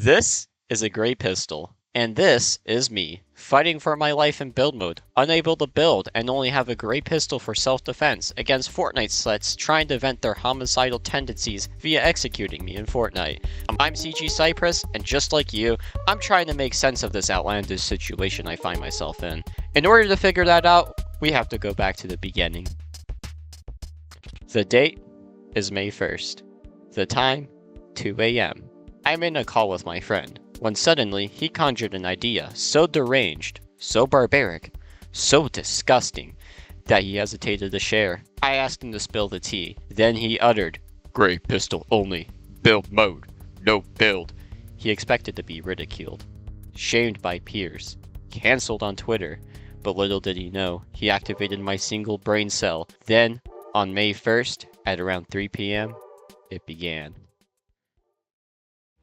This is a gray pistol, and this is me, fighting for my life in build mode, unable to build and only have a gray pistol for self-defense against Fortnite sluts trying to vent their homicidal tendencies via executing me in Fortnite. I'm CG Cypress, and just like you, I'm trying to make sense of this outlandish situation I find myself in. In order to figure that out, we have to go back to the beginning. The date is May 1st. The time, 2 a.m. I'm in a call with my friend, when suddenly he conjured an idea so deranged, so barbaric, so disgusting, that he hesitated to share. I asked him to spill the tea, then he uttered, "Gray pistol only, build mode, no build." He expected to be ridiculed, shamed by peers, cancelled on Twitter, but little did he know, he activated my single brain cell. Then, on May 1st, at around 3 p.m., it began.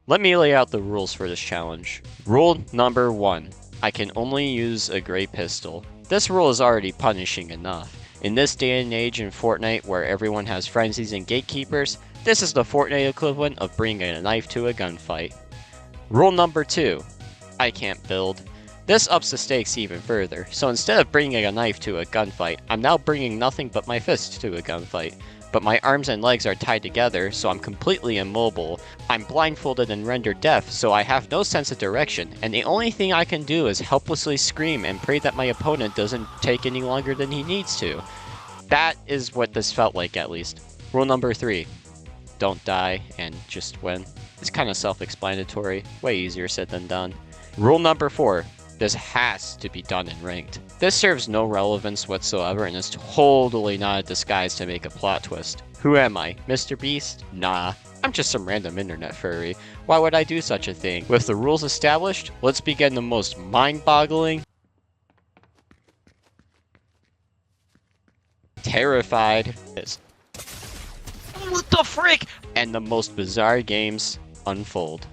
Let me lay out the rules for this challenge. Rule number 1. I can only use a gray pistol. This rule is already punishing enough. In this day and age in Fortnite where everyone has frenzies and gatekeepers, this is the Fortnite equivalent of bringing a knife to a gunfight. Rule number 2. I can't build. This ups the stakes even further, so instead of bringing a knife to a gunfight, I'm now bringing nothing but my fists to a gunfight. But my arms and legs are tied together, so I'm completely immobile. I'm blindfolded and rendered deaf, so I have no sense of direction, and the only thing I can do is helplessly scream and pray that my opponent doesn't take any longer than he needs to. That is what this felt like, at least. Rule number 3. Don't die, and just win. It's kind of self-explanatory, way easier said than done. Rule number 4. This has to be done in ranked. This serves no relevance whatsoever and is totally not a disguise to make a plot twist. Who am I? Mr. Beast? Nah, I'm just some random internet furry. Why would I do such a thing? With the rules established, let's begin the most mind-boggling, terrified, what the frick? And the most bizarre games unfold.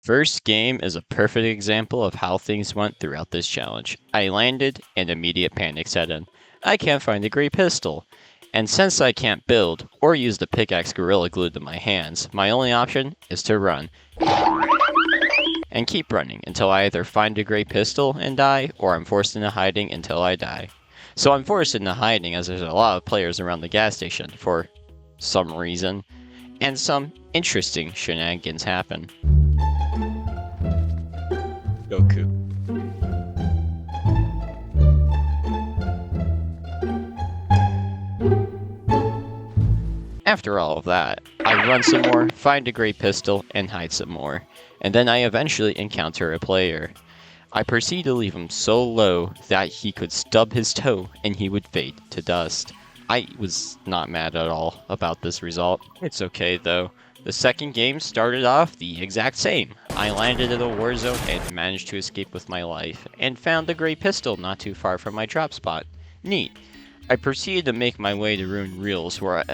First game is a perfect example of how things went throughout this challenge. I landed and immediate panic set in. I can't find a gray pistol. And since I can't build or use the pickaxe gorilla glued to my hands, my only option is to run. And keep running until I either find a gray pistol and die, or I'm forced into hiding until I die. So I'm forced into hiding as there's a lot of players around the gas station for some reason. And some interesting shenanigans happen. Goku. After all of that, I run some more, find a gray pistol, and hide some more. And then I eventually encounter a player. I proceed to leave him so low that he could stub his toe and he would fade to dust. I was not mad at all about this result. It's okay though. The second game started off the exact same. I landed in a war zone and managed to escape with my life, and found a gray pistol not too far from my drop spot. Neat. I proceeded to make my way to Ruined Reels where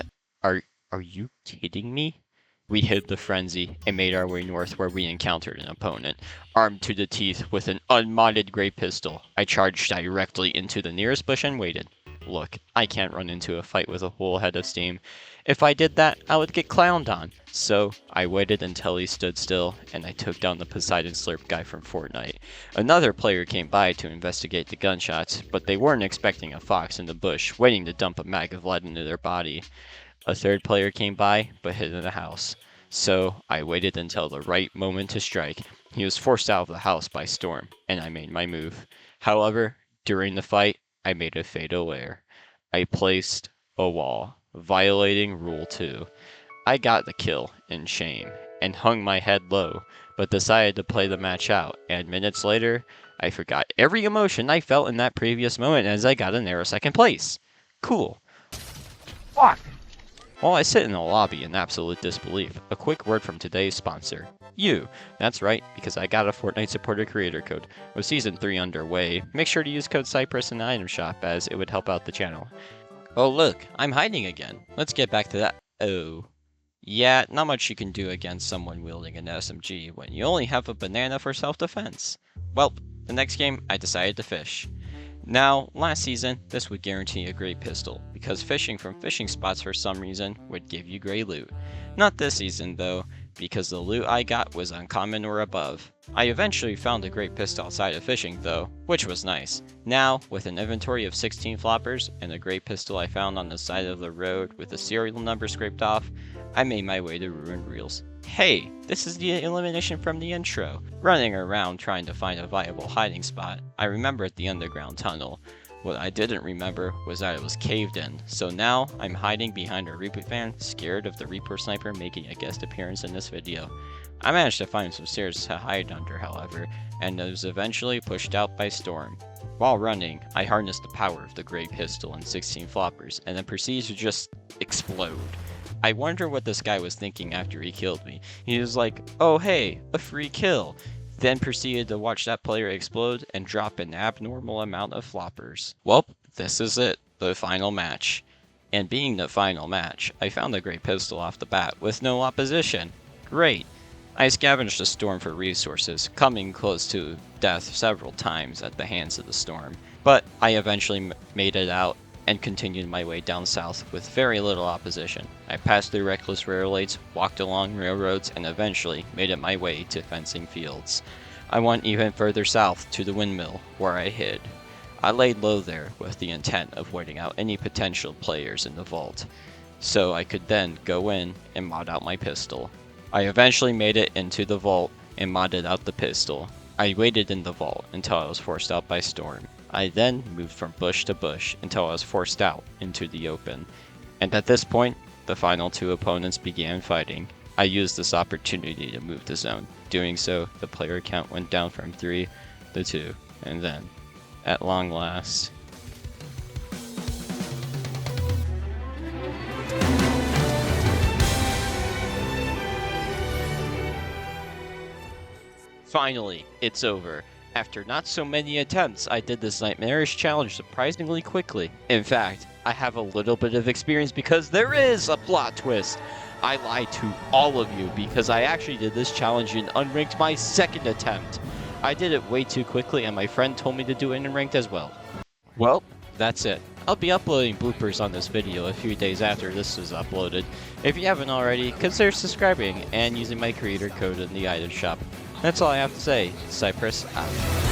Are you kidding me? We hid the frenzy and made our way north where we encountered an opponent, armed to the teeth with an unmodded gray pistol. I charged directly into the nearest bush and waited. Look, I can't run into a fight with a full head of steam. If I did that, I would get clowned on. So, I waited until he stood still, and I took down the Poseidon Slurp guy from Fortnite. Another player came by to investigate the gunshots, but they weren't expecting a fox in the bush, waiting to dump a mag of lead into their body. A third player came by, but hid in the house. So, I waited until the right moment to strike. He was forced out of the house by storm, and I made my move. However, during the fight, I made a fatal error. I placed a wall, violating Rule 2. I got the kill in shame, and hung my head low, but decided to play the match out, and minutes later, I forgot every emotion I felt in that previous moment as I got a narrow second place. Cool. Fuck! While I sit in the lobby in absolute disbelief, a quick word from today's sponsor. You! That's right, because I got a Fortnite supporter creator code. With Season 3 underway, make sure to use code Cypress in the item shop as it would help out the channel. Oh look, I'm hiding again. Let's get back to that. Oh. Yeah, not much you can do against someone wielding an SMG when you only have a banana for self-defense. Well, the next game, I decided to fish. Now, last season, this would guarantee a great pistol, because fishing from fishing spots for some reason would give you great loot. Not this season though. because the loot I got was uncommon or above. I eventually found a great pistol outside of fishing though, which was nice. Now, with an inventory of 16 floppers and a great pistol I found on the side of the road with a serial number scraped off, I made my way to Ruined Reels. Hey, this is the elimination from the intro. Running around trying to find a viable hiding spot, I remembered the underground tunnel. What I didn't remember was that it was caved in, so now I'm hiding behind a reboot van, scared of the Reaper Sniper making a guest appearance in this video. I managed to find some stairs to hide under, however, and was eventually pushed out by Storm. While running, I harnessed the power of the great pistol and 16 floppers, and then proceeded to just explode. I wonder what this guy was thinking after he killed me. He was like, oh hey, a free kill. Then proceeded to watch that player explode and drop an abnormal amount of floppers. Well, this is it, the final match. And being the final match, I found a great pistol off the bat with no opposition. Great. I scavenged the storm for resources, coming close to death several times at the hands of the storm. But I eventually made it out and continued my way down south with very little opposition. I passed through reckless railroads, walked along railroads, and eventually made it my way to fencing fields. I went even further south to the windmill, where I hid. I laid low there with the intent of waiting out any potential players in the vault, so I could then go in and mod out my pistol. I eventually made it into the vault and modded out the pistol. I waited in the vault until I was forced out by Storm. I then moved from bush to bush until I was forced out into the open. And at this point, the final two opponents began fighting. I used this opportunity to move the zone. Doing so, the player count went down from 3 to 2, and then, at long last, finally, it's over. After not so many attempts, I did this nightmarish challenge surprisingly quickly. In fact, I have a little bit of experience because there is a plot twist. I lied to all of you because I actually did this challenge in unranked my second attempt. I did it way too quickly and my friend told me to do it in ranked as well. Well, that's it. I'll be uploading bloopers on this video a few days after this is uploaded. If you haven't already, consider subscribing and using my creator code in the item shop. That's all I have to say. Cypress out.